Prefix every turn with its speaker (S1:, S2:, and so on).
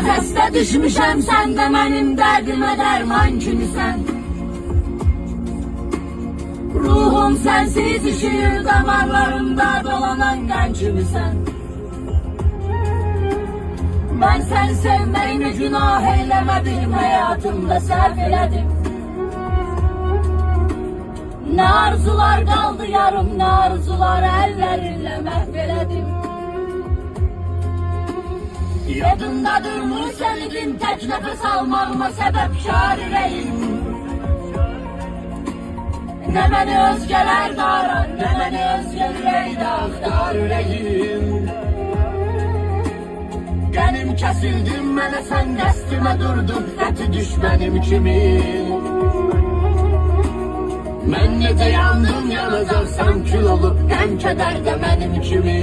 S1: xəstə düşmüşəm, sən də mənim dərdimə dərman kimisən. Ruhum sənsiz işir, damarlarımda dolanan qan kimisən. Mən sən sevməyini günah eyləmədim, həyatımda səhv elədim. Nə arzular qaldı yarım, nə arzular əllərinlə məhv elədim. Yadındadırmı sən idin tək nəfəs almağıma səbəbkar ürəyim. Nə məni özgələr qarar, nə məni özgə ürəkdə axtar ürəyim. Qənim kəsildim mənə, sən qəstimə durdun, qəti düşmənim kimi. Mən necə yandım yanacaqsam kül olub, qəm kədər də mənim kimi.